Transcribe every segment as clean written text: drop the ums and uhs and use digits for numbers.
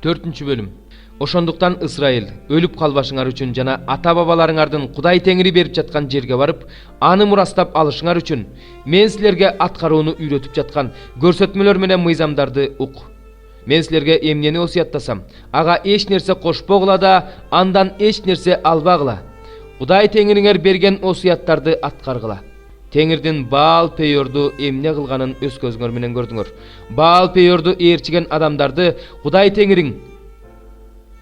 4 bölüm. Ошондуктан Ысрайыл, өлүп калбашыңар үчүн жана ата-бабаларыңардын Кудай Теңири берип жаткан жерге барып, аны мурастап алышыңар үчүн мен силерге аткарууну үйрөтүп жаткан көрсөтмөлөр менен мыйзамдарды ук. Мен силерге эмнени осуяттасам, ага эч нерсе кошпогула да, андан эч нерсе албагыла. Кудай Теңириңер берген осуяттарды аткаргыла. Теңирдин Баал Пейорду эмне кылганын өз көзүңөр менен көрдүңөр. Баал Пейорду ээрчиген адамдарды Кудай Теңириң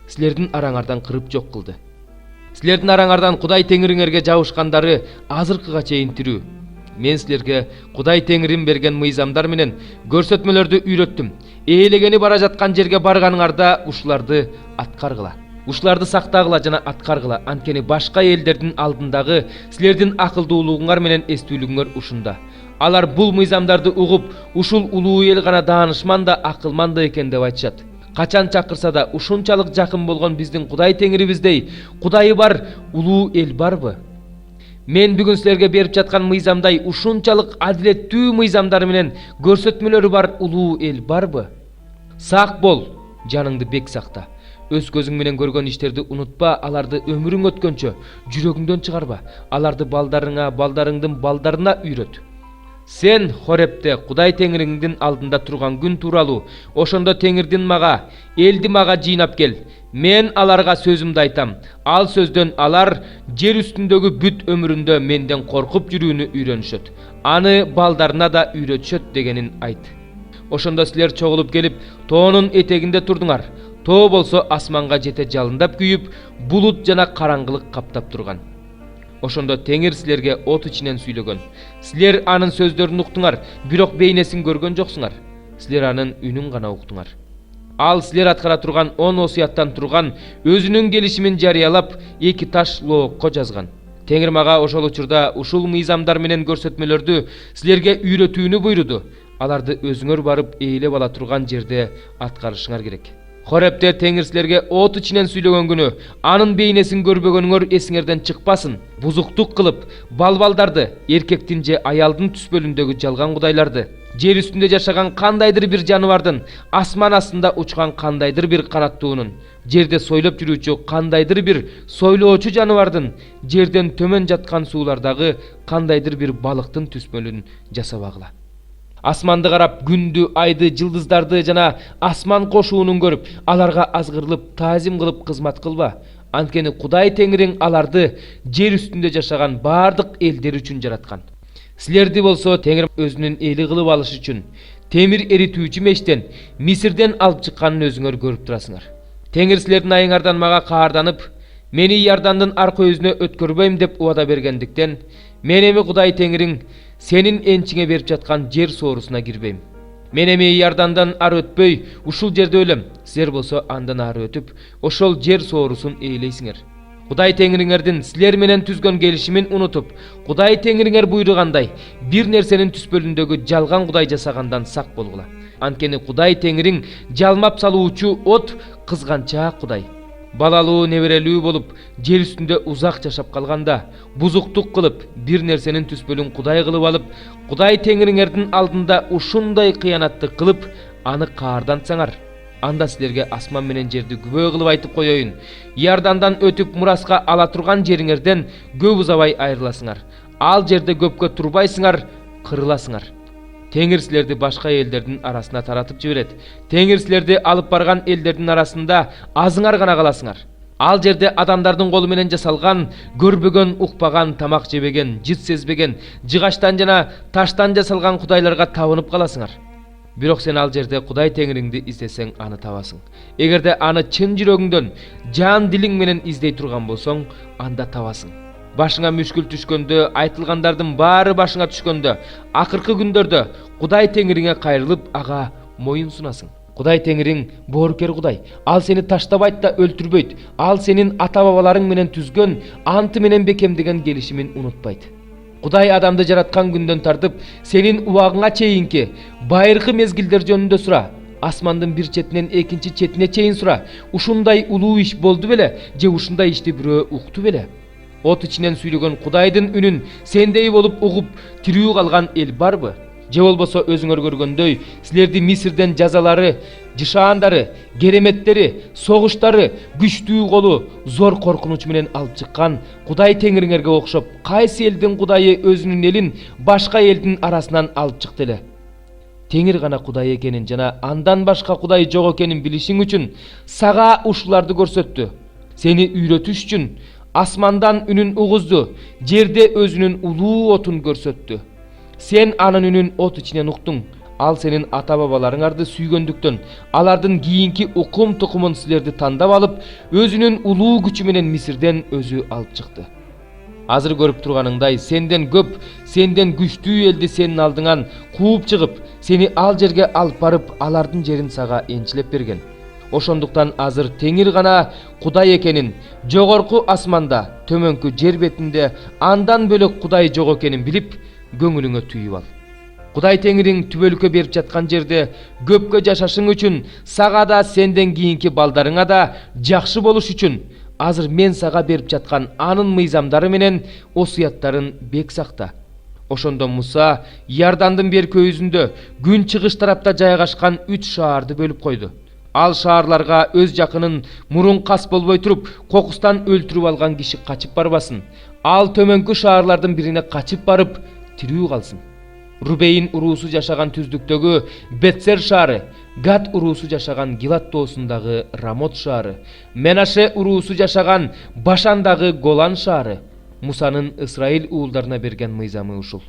силердин араңардан кырып жок кылды. Силердин араңардан Кудай Теңириңерге жабышкандары азыркыга чейин тирүү. Мен силерге Кудай Теңирим берген мыйзамдар менен көрсөтмөлөрдү үйрөттүм. Ээлегени бара жаткан жерге барганыңарда ушуларды аткаргыла. Ушуларды сактагыла жана аткаргыла. Анткени башка элдердин алдындагы силердин акылдуулугуңар менен эстүүлүгүңөр ушунда. Алар бул мыйзамдарды угуп, ушул улуу эл гана даанышман да акылман да экен деп айтышат. Качан чакырса да ушунчалык жакын болгон биздин Кудай Теңирибиздей Кудайы бар улуу эл барбы? Мен бүгүн силерге берип жаткан мыйзамдай ушунчалык адилеттүү мыйзамдары менен көрсөтмөлөрү бар улуу эл барбы? Сак бол, жаныңды бек сакта. Өз көзүң менен көргөн иштерди унутпа, аларды өмүрүң өткөнчө жүрөгүңдөн чыгарба. Аларды балдарыңа, балдарыңдын балдарына үйрөт. Сен Хорепте Кудай Теңириңдин алдында турган күн тууралуу, ошондо Теңирдин мага, элди мага жыйнап кел. Мен аларга сөзүмдү айтам. Ал сөздөн алар жер үстүндөгү бүт өмүрүндө менден коркуп жүрүүнү үйрөнүшөт. Аны балдарына да үйрөтүшөт дегенин айт. Ошондо силер чогулуп келип, тоонун этегинде турдуңар. Тоо болсо асманга жете жалындап күйүп, булут жана караңгылык каптап турган. Ошондо Теңир силерге от ичинен сүйлөгөн. Силер анын сөздөрүн уктуңар, бирок бейнесин көргөн жоксуңар. Силер анын үнүн гана уктуңар. Ал силер аткара турган 10 осуяттан турган өзүнүн келишимин жарыялап, 2 таш лоокко жазган. Теңир мага ошол учурда ушул мыйзамдар менен көрсөтмөлөрдү силерге үйрөтүүнү буйруду. Аларды өзүңөр барып ээлеп ала турган жерде аткарышыңар керек. Хорепте Теңир силерге от ичинен сүйлөгөн күнү анын бейнесин көрбөгөнүңөр эсиңерден чыкпасын. Бузуктук кылып, балбалдарды, эркектин же аялдын түспөлүндөгү жалган кудайларды, жер үстүндө жашаган кандайдыр бир жаныбардын, асман астында учкан кандайдыр бир канаттуунун, жерде сойлоп жүрүүчү кандайдыр бир сойлоочу жаныбардын, жерден төмөн жаткан суулардагы кандайдыр бир балыктын түспөлүн жасабагыла. Асманды карап, күндү, айды, жылдыздарды жана асман кошуунун көрүп, аларга азгырылып, таазим кылып кызмат кылба. Анткени Кудай Теңириң аларды жер үстүндө жашаган бардык элдер үчүн жараткан. Силерди болсо Теңир өзүнүн эли кылып алыш үчүн темир эритүүчү мештен Мисирден алып чыкканын өзүңөр көрүп турасыңар. Теңир силердин айыңардан мага каарданып, мени Иордандын аркы өзүнө өткөрбөйм деп убада бергендиктен, мен эми Кудай Теңириң сенин энчиңе берип жаткан жер соорусуна кирбейм. Мен эми Иордандан ары өтпөй, ушул жерде өлөм. Силер болсо андан ары өтүп, ошол жер соорусун ээлейсиңер. Кудай Теңириңердин силер менен түзгөн келишимин унутуп, Кудай Теңириңер буйругандай бир нерсенин түспөлүндөгү жалган кудай жасагандан сак болгула. Анткени Кудай Теңириң жалмап салуучу от, кызганчаак кудай. Балалуу, неберелүү болуп, жер үстүндө узак жашап калганда, бузуктук кылып, бир нерсенин түспөлүн кудай кылып алып, Кудай Теңириңердин алдында ушундай кыянатты кылып, аны каардансаңар, анда силерге асман менен жерди күбө кылып айтып коеюн. Иордандан өтүп мураска ала турган жериңерден көп узабай айрыласыңар. Ал жерде көпкө турбайсыңар, кырыласыңар. Теңир силерди башка элдердин арасына таратып жиберет. Теңир силерди алып барган элдердин арасында азыңар гана каласыңар. Ал жерде адамдардын колу менен жасалган, көрбөгөн, укпаган, тамак жебеген, жыт сезбеген, жыгачтан жана таштан жасалган кудайларга табынып каласыңар. Бирок сен ал жерде Кудай Теңириңди издесең, аны табасың. Эгерде аны чын жүрөгүңдөн, жан дилиң менен издей турган болсоң, анда табасың. Башыңа мүшкүл түшкөндө, айтылгандардын баары башыңа түшкөндө, акыркы күндөрдө Кудай Теңириңе кайрылып, ага моюн сунасың. Кудай Теңириң боорукер Кудай. Ал сени таштабайт да өлтүрбөйт. Ал сенин ата-бабаларың менен түзгөн, анты менен бекемдеген келишимин унутпайт. Кудай адамды жараткан күндөн тартып, сенин убагыңа чейинки байыркы мезгилдер жөнүндө сура. Асмандын бир четинен экинчи четине чейин сура. Ушундай улуу иш болду беле, же ушундай ишти бирөө укту беле? От ичинен сүйлөгөн Кудайдын үнүн сендей болуп угуп, тирүү калган эл барбы? же болбосо өзүңөр көргөндөй силерди Мисирден жазалары, жышаандары, кереметтери, согуштары, күчтүү колу, зор коркунуч менен алып чыккан Кудай Теңириңерге окшоп, кайсы элдин Кудайы өзүнүн элин башка элдин арасынан алып чыкты эле. Теңир гана Кудай экенин жана андан башка Кудай жок экенин билишиң үчүн сага ушуларды көрсөттү. Сени үйрөтүш үчүн асмандан үнүн угузду, жерде өзүнүн улуу отун көрсөттү. Сен анын үнүн от ичинен уктуң. Ал сенин ата-бабаларыңарды сүйгөндүктөн, алардын кийинки укум тукумун силерди тандап алып, өзүнүн улуу күчү менен Мисирден өзү алып чыкты. Азыр көрүп турганыңдай, сенден көп, сенден күчтүү элди сенин алдыңан кууп чыгып, сени ал жерге алып барып, алардын жерин сага энчилеп берген. Ошондуктан азыр Теңир гана Кудай экенин, жогорку асманда, төмөнкү жер бетинде андан бөлөк Кудай жок экенин билип, көңүлүңө түйүп ал. Кудай Теңириң түбөлүккө берип жаткан жерде көпкө жашашың үчүн, сага да сенден кийинки балдарыңа да жакшы болуш үчүн азыр мен сага берип жаткан анын мыйзамдары менен осуяттарын бек сакта. Ошондо Муса Иордандын берки көйүзүндө күн чыгыш тарапта жайгашкан 3 шаарды бөлүп койду. Ал шаарларга өз жакынын мурун кас болбой туруп, кокустан өлтүрүп алган киши качып барбасын. Ал төмөнкү шаарлардын бирине качып барып, тирүү калсын. Рубейн уруусу жашаган түздүктөгү Бетсер шаары, Гад уруусу жашаган Гилат тоосундагы Рамот шаары, Менаше уруусу жашаган Башандагы Голан шаары. Мусанын Исраил уулдарына берген мыйзамы ушул.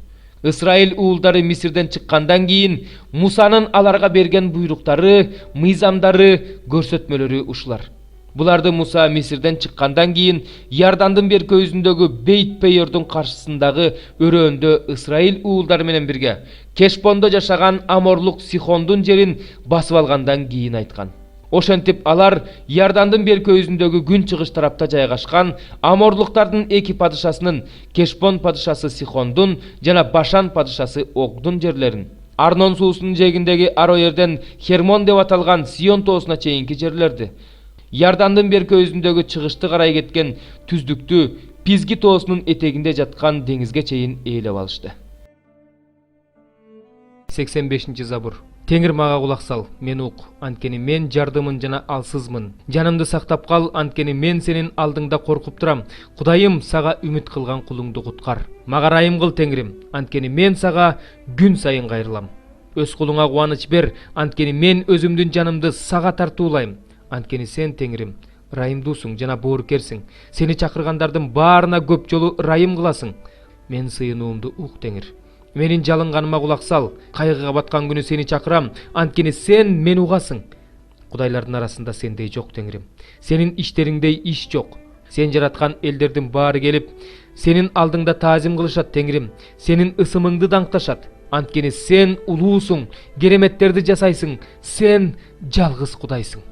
Исраил уулдары Мисирден чыккандан кийин Мусанын аларга берген буйруктары, мыйзамдары, көрсөтмөлөрү ушулар. Буларды Муса Мисирден чыккандан кийин Иордандын бер көйүзүндөгү Бейт-Пейордун каршысындагы өрөөндө Исраил уулдары менен бирге Кешбондо жашаган Аморлук Сихондун жерин басып алгандан кийин айткан. Ошентип алар Иордандын бер көйүзүндөгү күн чыгыш тарапта жайгашкан Аморлуктардын эки падышасынын, Кешбон падышасы Сихондун жана Башан падышасы Огдун жерлерин, Арнон суусунун жээгиндеги Ароерден Хермон деп аталган Сион тоосуна чейинки жерлерди, Иордандын бер көйүзүндөгү чыгышты карай кеткен түздүктү Пизги тоосунун этегинде жаткан деңизге чейин ээлеп алышты. 85 забур. Теңир мага кулак сал, мен ук, анткени мен жардымын жана алсызмын. Жанымды сактап кал, анткени мен сенин алдыңда коркуп турам. Кудайым, сага үмүт кылган кулуңду куткар. Мага райым кыл, Теңирим, анткени мен сага күн сайын кайрылам. Өз кулуңа кубаныч бер, анткени мен өзүмдүн жанымды сага тартуулайм. Анткени сен, Теңирим, райымдуусуң жана боорукерсиң. Сени чакыргандардын баарына көп жолу райым кыласың. Мен сыйынуумду ук, Теңир. Менин жалынганыма кулак сал. Кайгыга баткан күнү сени чакырам, анткени сен мени угасың. Кудайлардын арасында сендей жок, Теңирим. Сенин иштериңдей иш жок. Сен жараткан элдердин баары келип, сенин алдыңда таазим кылышат, Теңирим. Сенин ысымыңды даңкташат. Анткени сен улуусуң, кереметтерди жасайсың. Сен жалгыз Кудайсың.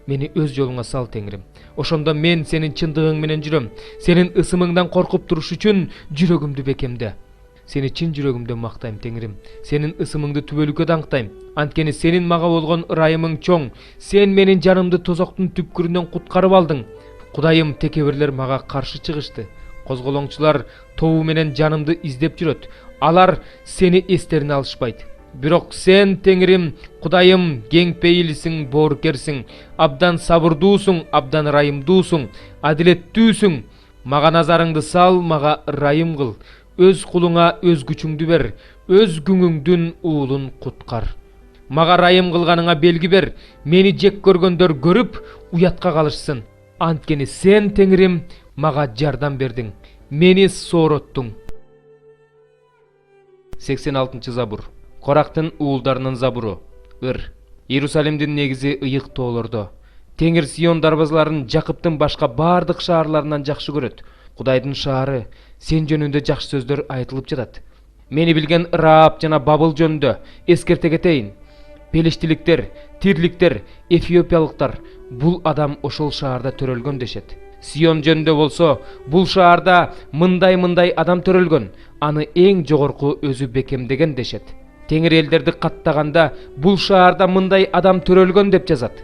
Мени өз жолуңа сал, Теңирим. Ошондо мен сенин чындыгың менен жүрөм. Сенин ысымыңдан коркуп туруш үчүн жүрөгүмдү бекемде. Сени чын жүрөгүмдөн мактайм, Теңирим. Сенин ысымыңды түбөлүккө даңктайм. Анткени сенин мага болгон ырайымың чоң. Сен менин жанымды тозоктун түпкүрүнөн куткарып алдың. Кудайым, текебирлер мага каршы чыгышты. Козголоңчулар тобу менен жанымды издеп жүрөт. Алар сени эстерине алышпайт. Бирок сен, Теңирим, Кудайым, кең пейилсиң, боорукерсиң, абдан сабырдуусуң, абдан райымдуусуң, адилеттүүсүң. Мага назарыңды сал, мага райым кыл. Өз кулуңа өз күчүңдү бер, өз күңүңдүн уулун куткар. Мага райым кылганыңа белги бер, мени жек көргөндөр көрүп, уятка калышсын. Анткени сен, Теңирим, мага жардам бердиң, мени соороттуң. 86 забур. Корактын уулдарынын забуру. Иерусалимдин негизи ыйык тоолордо. Теңир Сион дарбазаларын Жакыптын башка бардык шаарларынан жакшы көрөт. Кудайдын шаары, сен жөнүндө жакшы сөздөр айтылып жатат. Мени билген Раап жана Бабыл жөнүндө эскерте кетейин. Пелештиликтер, Тирликтер, Эфиопиялыктар бул адам ошол шаарда төрөлгөн дешет. Сион жөнүндө болсо, бул шаарда мындай адам төрөлгөн, аны эң жогорку өзү бекемдеген дешет. Теңир элдерди каттаганда бул шаарда мындай адам төрөлгөн деп жазат.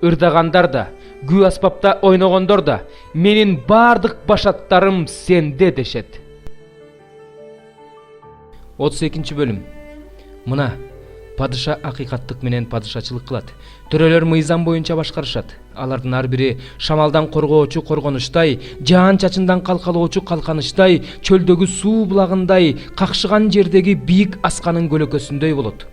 Ырдагандар да, күү аспапта ойногондор да, менин бардык башаттарым сенде дешет. 32 бөлүм. Мына падыша акыйкаттык менен падышачылык кылат. Төрөлөр мыйзам боюнча башкарышат. Алардын ар бири шамалдан коргоочу коргонучтай, жаан чачындан калкалоочу калканычтай, чөлдөгү суу булагындай, какшыган жердеги бийик асканын көлөкөсүндөй болот.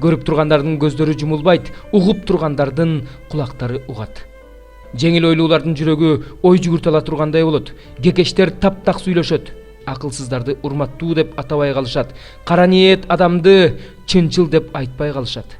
Көрүп тургандардын көздөрү жумулбайт, угуп тургандардын кулактары угат. Жеңил ойлуулардын жүрөгү ой жүгүртө ала тургандай болот. Кекештер таптак сүйлөшөт. Акылсыздарды урматтуу деп атабай калышат. Кара ниет адамды чынчыл деп айтпай калышат.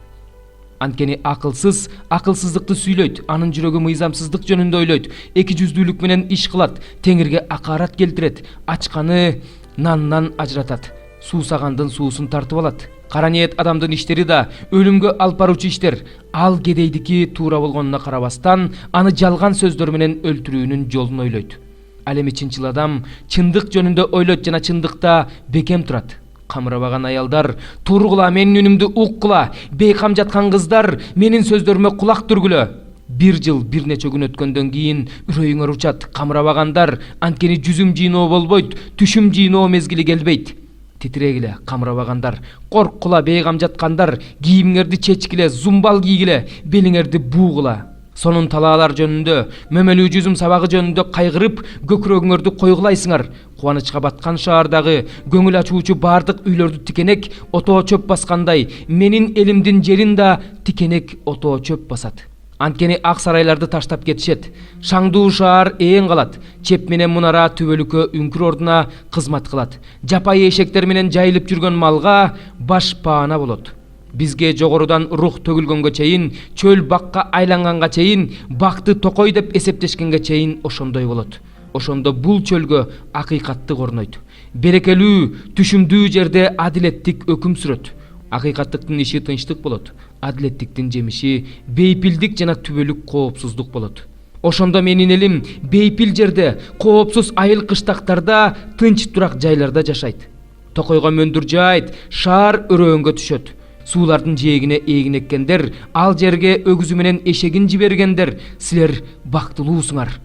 Анткени акылсыз акылсыздыкты сүйлөйт, анын жүрөгү мыйзамсыздык жөнүндө ойлойт, эки жүздүүлүк менен иш кылат, теңирге акарат келтирет, ачканы нандан ажыратат, суусагандын суусун тартып алат. Кара ниет адамдын иштери да өлүмгө алып баруучу иштер. Ал кедейдики туура болгонуна карабастан, аны жалган сөздөр менен өлтүрүүнүн жолун ойлойт. Ал эми чынчыл адам чындык жөнүндө ойлойт жана чындыкта бекем турат. Камырабаган аялдар тургула, менин үнүмдү уккула, бейкам жаткан кыздар менин сөздөрүмө кулак түргүлө. Бир жыл бир нече күн өткөндөн кийин үрөйүңөр учат. Камырабагандар, анткени жүзүм жыйноо болбойт, түшүм жыйноо мезгили келбейт. Титирегиле, камырабагандар, корккула, бейкам жаткандар, кийимиңерди чечкиле, зумбал кийгиле, белиңерди буугула. Сонун талаалар жөнүндө, мөмөлүү жүзүм сабагы жөнүндө кайгырып, көкүрөгүңөрдү койгулайсыңар. Кубанычка баткан шаардагы көңүл ачуучу бардык үйлөрдү тикенек отоо чөп баскандай, менин элимдин жерин да тикенек отоо чөп басат. Анткени ак сарайларды таштап кетишет. Шаңдуу шаар ээн калат. Чеп менен мунара түбөлүккө үңкүр ордуна кызмат кылат. Жапайы эшектер менен жайылып жүргөн малга баш паана болот. Бизге жогорудан рух төгүлгөнгө чейин, чөл бакка айланганга чейин, бакты токой деп эсептешкенге чейин ошондой болот. Ошондо бул чөлгө акыйкаттык орнойт. Берекелүү, түшүмдүү жерде адилеттик өкүм сүрөт. Акыйкаттыктын иши тынчтык болот. Адилеттиктин жемиши бейпилдик жана түбөлүк коопсуздук болот. Ошондо менин элим бейпил жерде, коопсуз айыл кыштактарда, тынч турак жайларда жашайт. Токойго мөндүр жайт, шаар өрөөнгө түшөт. Суулардын жээгине эгин эккендер, ал жерге өгүзү менен эшегин жибергендер, силер бактылуусуңар.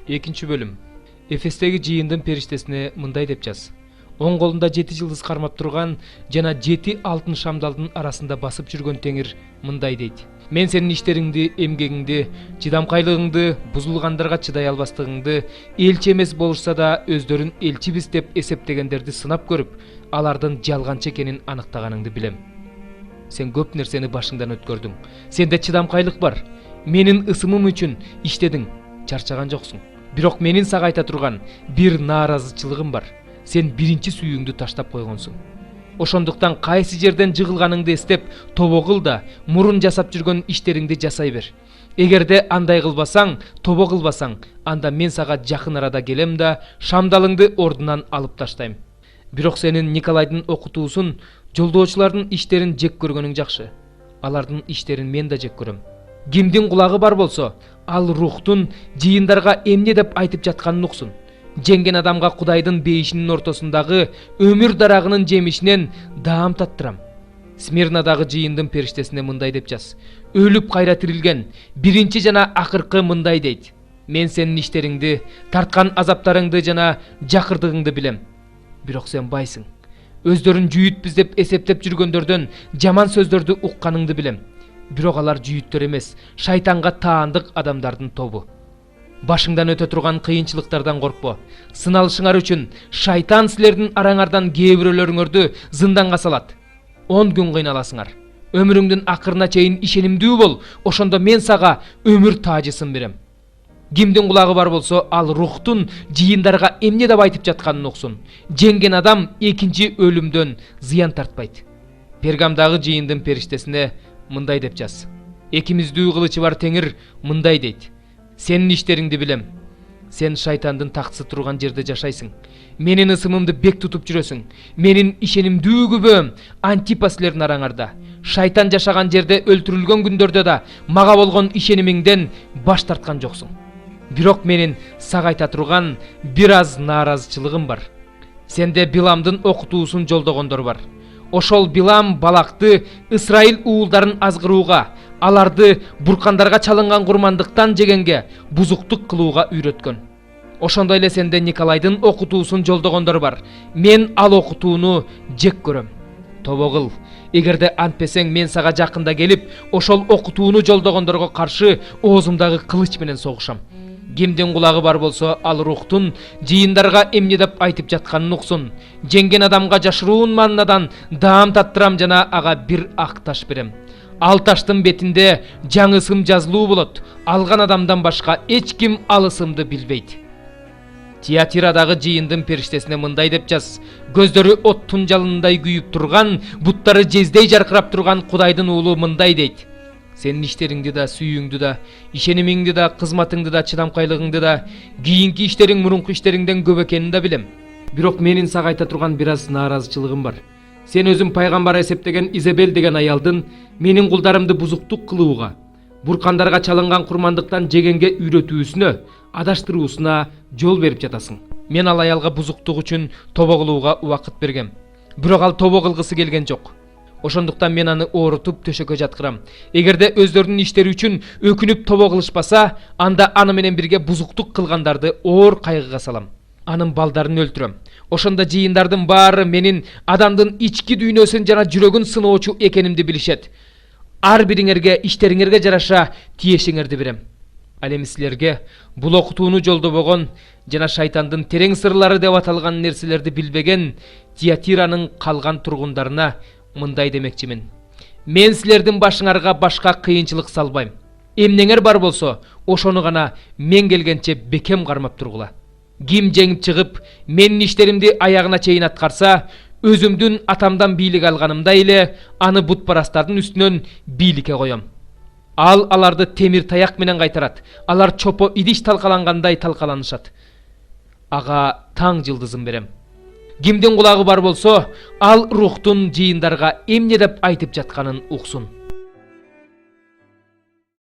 Экинчи бөлүм. Эфестеги жыйындын периштесине мындай деп жаз. Оң колунда 7 жылдыз кармап турган жана 7 алтын шамдалдын арасында басып жүргөн теңир мындай дейт. Мен сенин иштериңди, эмгегиңди, чыдамкайлыгыңды, бузулгандарга чыдай албастыгыңды, элчи эмес болушса да өздөрүн элчибиз деп эсептегендерди сынап көрүп, алардын жалганчы экенин аныктаганыңды билем. Сен көп нерсени башыңдан өткөрдүң. Сенде чыдамкайлык бар. Менин ысымым үчүн иштедиң, чарчаган жоксуң. Бирок менин сага айта турган бир нааразычылыгым бар. Сен биринчи сүйүүңдү таштап койгонсуң. Ошондуктан кайсы жерден жыгылганыңды эстеп, тобо кыл да, мурун жасап жүргөн иштериңди жасай бер. Эгерде андай кылбасаң, тобо кылбасаң, анда мен сага жакын арада келем да, шамдалыңды ордунан алып таштайм. Бирок сенин Николайдын окутуусун, жолдоочулардын иштерин жек көргөнүң жакшы. Алардын иштерин мен да жек көрөм. Кимдин кулагы бар болсо, ал рухтун жыйындарга эмне деп айтып жатканын уксун. Жеңген адамга Кудайдын бейишинин ортосундагы өмүр дарагынын жемишинен даам таттырам. Смирнадагы жыйындын периштесине мындай деп жаз. Өлүп кайра тирилген, биринчи жана акыркы мындай дейт. Мен сенин иштериңди, тарткан азаптарыңды жана жакырдыгыңды билем. Бирок сен байсың. Өздөрүн жүйүтпүз деп эсептеп жүргөндөрдөн жаман сөздөрдү укканыңды билем. Бирок алар жүйүттөр эмес, шайтанга таандык адамдардын тобу. Башыңдан өтө турган кыйынчылыктардан коркпо. Сыналышыңар үчүн шайтан силердин араңардан кээ бирөөлөрүңөрдү зынданга салат. 10 күн кыйналасыңар. Өмүрүңдүн акырына чейин ишенимдүү бол, ошондо мен сага өмүр таажысын берем. Кимдин кулагы бар болсо, ал рухтун жыйындарга эмне деп айтып жатканын уксун. Жеңген адам экинчи өлүмдөн зыян тартпайт. Пергамдагы жыйындын периштесине мындай деп жаз. Экимиздүү кылычы бар теңир мындай дейт. Сенин иштериңди билем. Сен шайтандын тактысы турган жерде жашайсың. Менин ысымымды бек тутуп жүрөсүң. Менин ишенимдүү күбөм Антипа силердин араңарда. Шайтан жашаган жерде өлтүрүлгөн күндөрдө да мага болгон ишенимиңден баш тарткан жоксуң. Бирок менин сага айта турган бир аз нааразычылыгым бар. Сенде Биламдын окутуусун жолдогондор бар. Ошол Билам Балакты Исраил уулдарын азгырууга, аларды буркандарга чалынган курмандыктан жегенге, бузуктук кылууга үйрөткөн. Ошондой эле сенде Николайдын окутуусун жолдогондор бар. Мен ал окутууну жек көрөм. Тобогул, эгерде антпесең мен сага жакында келип, ошол окутууну жолдогондорго каршы оозумдагы кылыч менен согушам. Кимдин кулагы бар болсо, ал рухтун жыйындарга эмне деп айтып жатканын уксун. Жеңген адамга жашыруун маннадан даам таттырам жана ага бир ак таш берем. Ал таштын бетинде жаңы ысым жазылуу болот. Алган адамдан башка эч ким ал ысымды билбейт. Тиатирадагы жыйындын периштесине мындай деп жаз: көздөрү оттун жалындай күйүп турган, буттары жездей жаркырап турган Кудайдын уулу мындай дейт: сенин иштериңди да, сүйүүңдү да, ишенимиңди да, кызматыңды да, чыдамкайлыгыңды да, кийинки иштериң мурунку иштериңден көп экенин да билем. Бирок менин сага айта турган бир аз нааразычылыгым бар. Сен өзүң пайгамбар эсептеген Изабель деген аялдын менин кулдарымды бузуктук кылууга, буркандарга чалынган курмандыктан жегенге үйрөтүүсүнө, адаштыруусуна жол берип жатасың. Мен ал аялга бузуктук үчүн тобо кылууга убакыт бергем. Бирок ал тобо кылгысы келген жок. Ошондуктан мен аны оорутуп төшөккө жаткырам. Эгерде өздөрүнүн иштери үчүн өкүнүп тобо кылышпаса, анда аны менен бирге бузуктук кылгандарды оор кайгыга салам. Анын балдарын өлтүрөм. Ошондо жыйындардын баары менин адамдын ички дүйнөсүн жана жүрөгүн сыноочу экенимди билишет. Ар бириңерге иштериңерге жараша тиешиңерди берем. Ал эми силерге бул окутууну жолдобогон жана шайтандын терең сырлары деп аталган нерселерди билбеген Тиатиранын калган тургундарына мындай демекчимин: мен силердин башыңарга башка кыйынчылык салбайм. Эмнеңер бар болсо, ошону гана мен келгенче бекем кармап тургула. Ким жеңип чыгып, менин иштеримди аягына чейин аткарса, өзүмдүн атамдан бийлик алганымдай эле аны бутпарастардын үстүнөн бийликке коем. Ал аларды темир таяк менен кайтарат. Алар чопо идиш талкалангандай талкаланышат. Ага таң жылдызын берем. Кимдин кулагы бар болсо, ал рухтун жыйындарга эмне деп айтып жатканын уксун.